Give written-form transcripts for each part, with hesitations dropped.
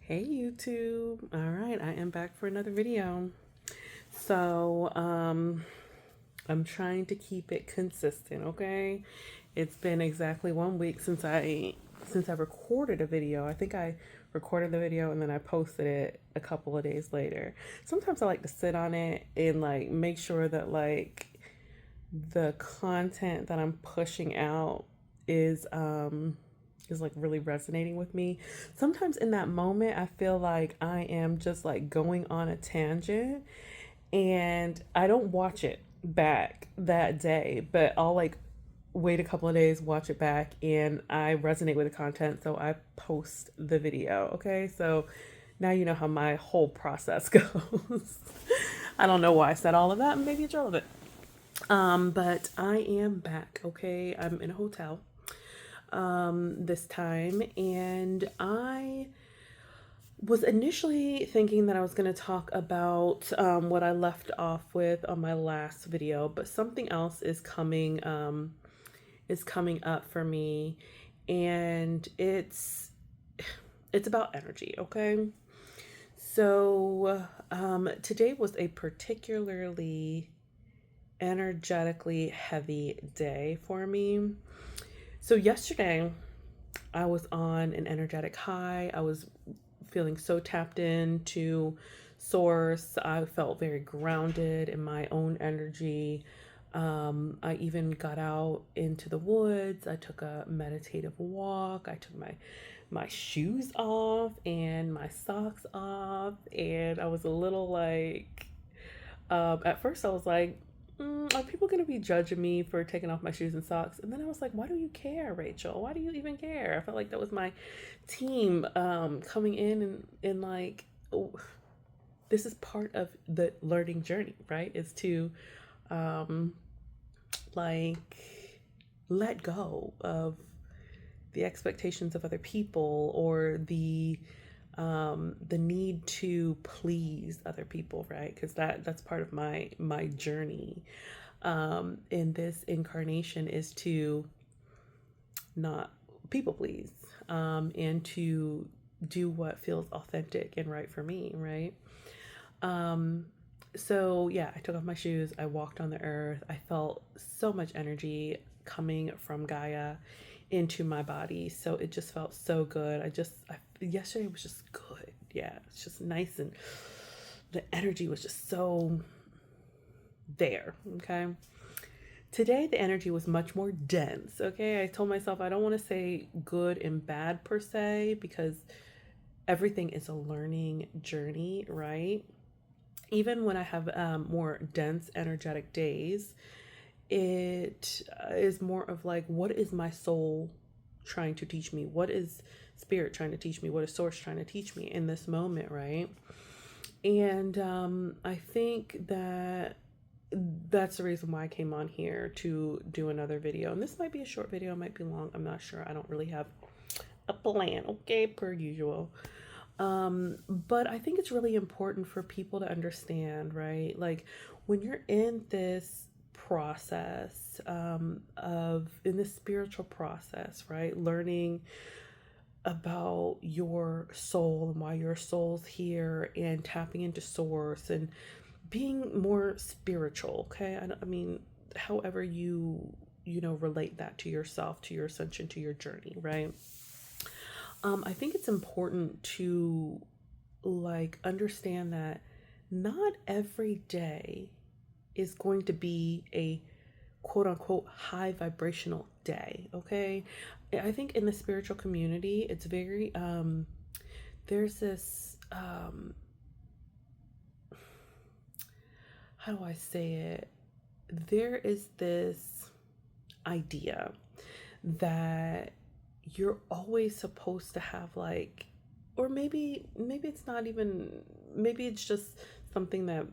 Hey YouTube. All right, I am back for another video. So, I'm trying to keep it consistent, okay? It's been exactly 1 week since I recorded a video. I think I recorded the video and then I posted it a couple of days later. Sometimes I like to sit on it and like make sure that like the content that I'm pushing out is like really resonating with me. Sometimes in that moment I feel like I am just like going on a tangent and I don't watch it back that day, but I'll like wait a couple of days, watch it back, and I resonate with the content, so I post the video. Okay, so now you know how my whole process goes. I don't know why I said all of that, and maybe it's relevant. But I am back, okay? I'm in a hotel this time, and I was initially thinking that I was going to talk about what I left off with on my last video, but something else is coming up for me, and it's about energy, okay? So today was a particularly energetically heavy day for me. So yesterday I was on an energetic high. I was feeling so tapped into source. I felt very grounded in my own energy. I even got out into the woods. I took a meditative walk. I took my shoes off and my socks off, and I was a little like at first I was like, are people going to be judging me for taking off my shoes and socks? And then I was like, why do you care, Rachel? Why do you even care? I felt like that was my team coming in and like, oh, this is part of the learning journey, right? Is to um, like let go of the expectations of other people or the need to please other people, right? Because that's part of my journey in this incarnation is to not people please, and to do what feels authentic and right for me, right? Um, so yeah, I took off my shoes, I walked on the earth, I felt so much energy coming from Gaia into my body. So it just felt so good. Yesterday was just good. Yeah, it's just nice, and the energy was just so there. Okay. Today, the energy was much more dense. Okay. I told myself I don't want to say good and bad per se because everything is a learning journey, right? Even when I have more dense, energetic days, it is more of like, what is my soul trying to teach me? What is spirit trying to teach me? What is source trying to teach me in this moment, right? And I think that that's the reason why I came on here to do another video. And this might be a short video, it might be long. I'm not sure. I don't really have a plan, okay, per usual. But I think it's really important for people to understand, right? Like when you're in this process of in this spiritual process, right? Learning about your soul and why your soul's here and tapping into source and being more spiritual, okay? I mean, however you relate that to yourself, to your ascension, to your journey, right? I think it's important to like understand that not every day is going to be a quote unquote high vibrational day, okay? I think in the spiritual community, it's very there's this how do I say it? There is this idea that you're always supposed to have like, or maybe it's not even, maybe it's just something that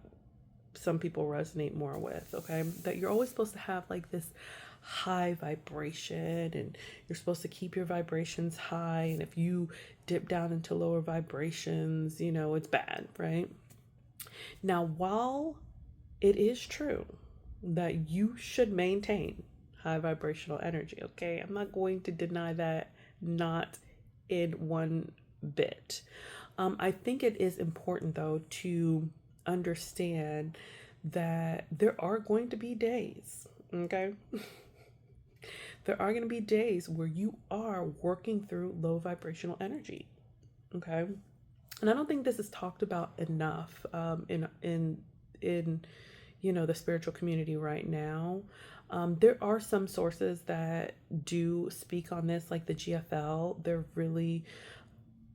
some people resonate more with, okay? That you're always supposed to have like this high vibration and you're supposed to keep your vibrations high, and if you dip down into lower vibrations, it's bad, right? Now, while it is true that you should maintain high vibrational energy, okay? I'm not going to deny that, not in one bit. I think it is important though to understand that there are going to be days, okay? There are going to be days where you are working through low vibrational energy, okay? And I don't think this is talked about enough in the spiritual community right now. There are some sources that do speak on this, like the GFL. They're really,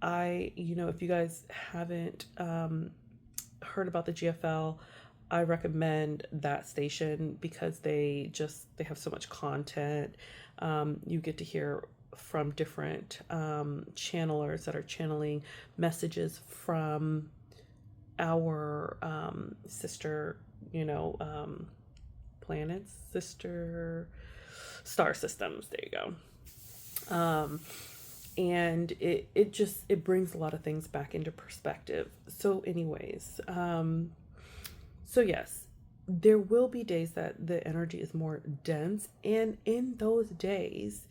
if you guys haven't heard about the GFL, I recommend that station because they have so much content. You get to hear from different channelers that are channeling messages from our sister, planets, sister star systems. There you go. And it brings a lot of things back into perspective. So anyways, so yes, there will be days that the energy is more dense, and in those days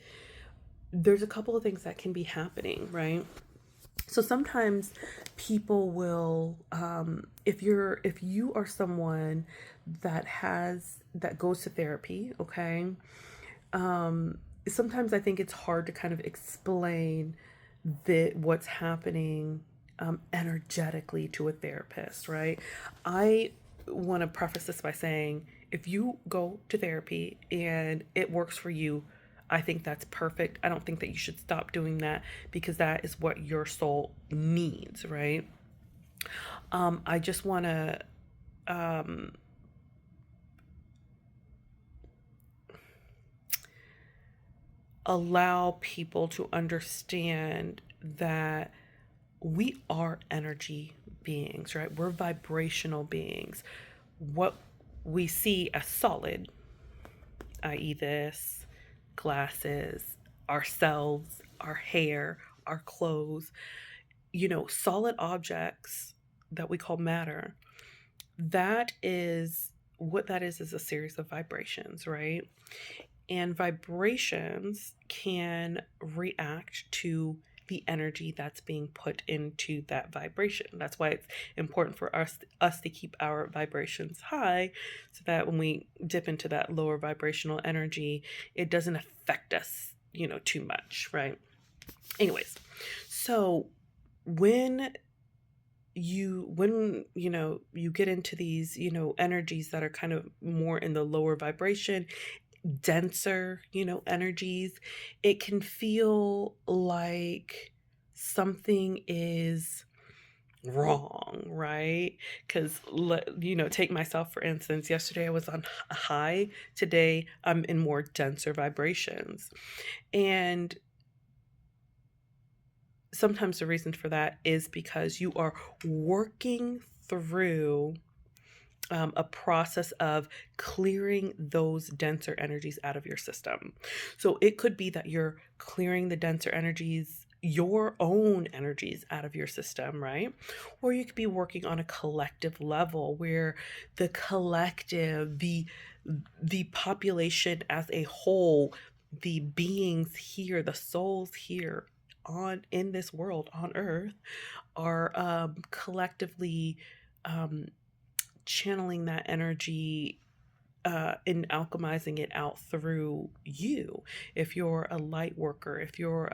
there's a couple of things that can be happening, right? So sometimes people will, if you are someone that goes to therapy, okay, sometimes I think it's hard to kind of explain what's happening energetically to a therapist, right? I want to preface this by saying, if you go to therapy and it works for you, I think that's perfect. I don't think that you should stop doing that because that is what your soul needs, right? I just want to allow people to understand that we are energy beings, right? We're vibrational beings. What we see as solid, i.e., this, glasses, ourselves, our hair, our clothes, solid objects that we call matter, that is what that is a series of vibrations, right? And vibrations can react to the energy that's being put into that vibration. That's why it's important for us to keep our vibrations high, so that when we dip into that lower vibrational energy, it doesn't affect us, too much, right? Anyways, so when you get into these, energies that are kind of more in the lower vibration, denser, energies, it can feel like something is wrong, right? Because, take myself for instance. Yesterday I was on a high. Today I'm in more denser vibrations. And sometimes the reason for that is because you are working through a process of clearing those denser energies out of your system. So it could be that you're clearing the denser energies, your own energies out of your system, right? Or you could be working on a collective level where the collective, the population as a whole, the beings here, the souls here in this world on earth are collectively um, channeling that energy and alchemizing it out through you. If you're a light worker, if you're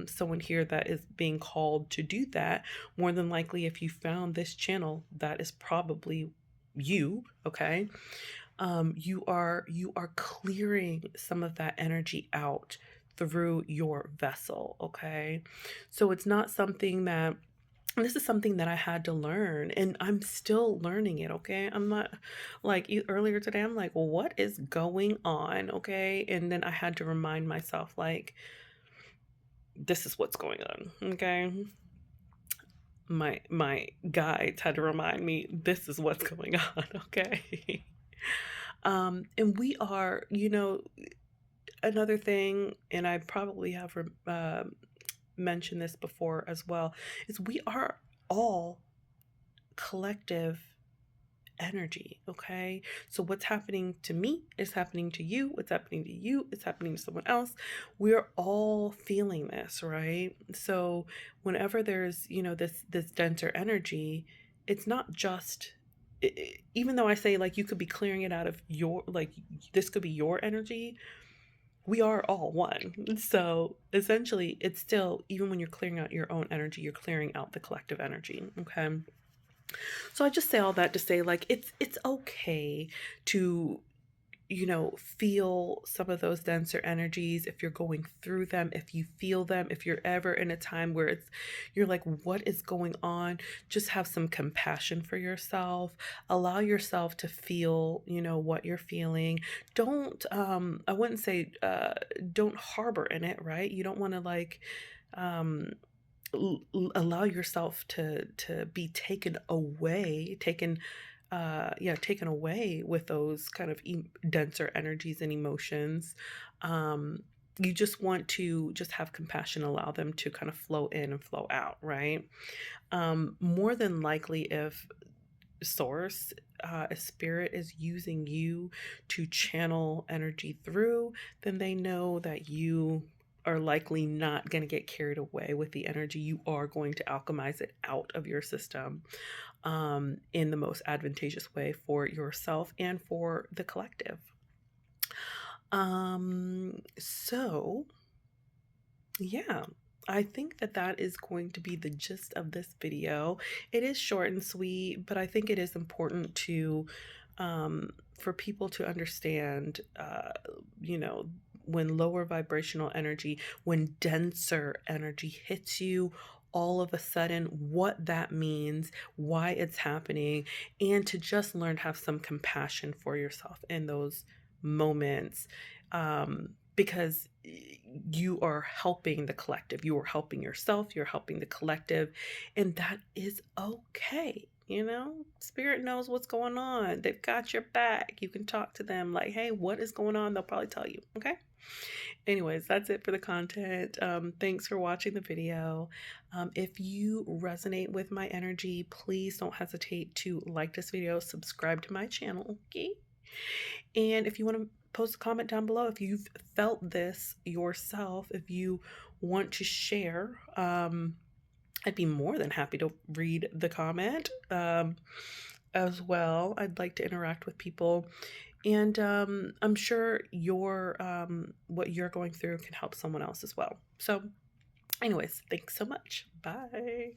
someone here that is being called to do that, more than likely, if you found this channel, that is probably you. Okay, you are clearing some of that energy out through your vessel. Okay, so it's not something that this is something that I had to learn, and I'm still learning it, okay? I'm not like earlier today, I'm like, well, what is going on, okay? And then I had to remind myself, like, this is what's going on, okay? My guides had to remind me, this is what's going on, okay? And we are, another thing, and I probably have mentioned this before as well, is we are all collective energy. Okay. So what's happening to me is happening to you. What's happening to you is happening to someone else. We're all feeling this, right? So whenever there's, this denser energy, it's not just even though I say like you could be clearing it out of your like this could be your energy, we are all one. So essentially, it's still, even when you're clearing out your own energy, you're clearing out the collective energy. Okay. So I just say all that to say, like, it's okay to, feel some of those denser energies if you're going through them, if you feel them, if you're ever in a time where you're like, what is going on? Just have some compassion for yourself. Allow yourself to feel, what you're feeling. Don't, I wouldn't say, don't harbor in it, right? You don't want to like, um, allow yourself to be taken away with those kind of denser energies and emotions. um you just want to just have compassion, allow them to kind of flow in and flow out, right? More than likely, if source, a spirit is using you to channel energy through, then they know that you are likely not going to get carried away with the energy. You are going to alchemize it out of your system, in the most advantageous way for yourself and for the collective. So yeah, I think that that is going to be the gist of this video. It is short and sweet, but I think it is important to, for people to understand, when lower vibrational energy, when denser energy hits you, all of a sudden, what that means, why it's happening, and to just learn to have some compassion for yourself in those moments. Because you are helping the collective, you are helping yourself, you're helping the collective, and that is okay. Spirit knows what's going on. They've got your back. You can talk to them like, hey, what is going on? They'll probably tell you. Okay. Anyways, that's it for the content. Thanks for watching the video. If you resonate with my energy, please don't hesitate to like this video, subscribe to my channel. Okay. And if you want to post a comment down below, if you've felt this yourself, if you want to share, I'd be more than happy to read the comment, as well. I'd like to interact with people. And I'm sure what you're going through can help someone else as well. So anyways, thanks so much. Bye.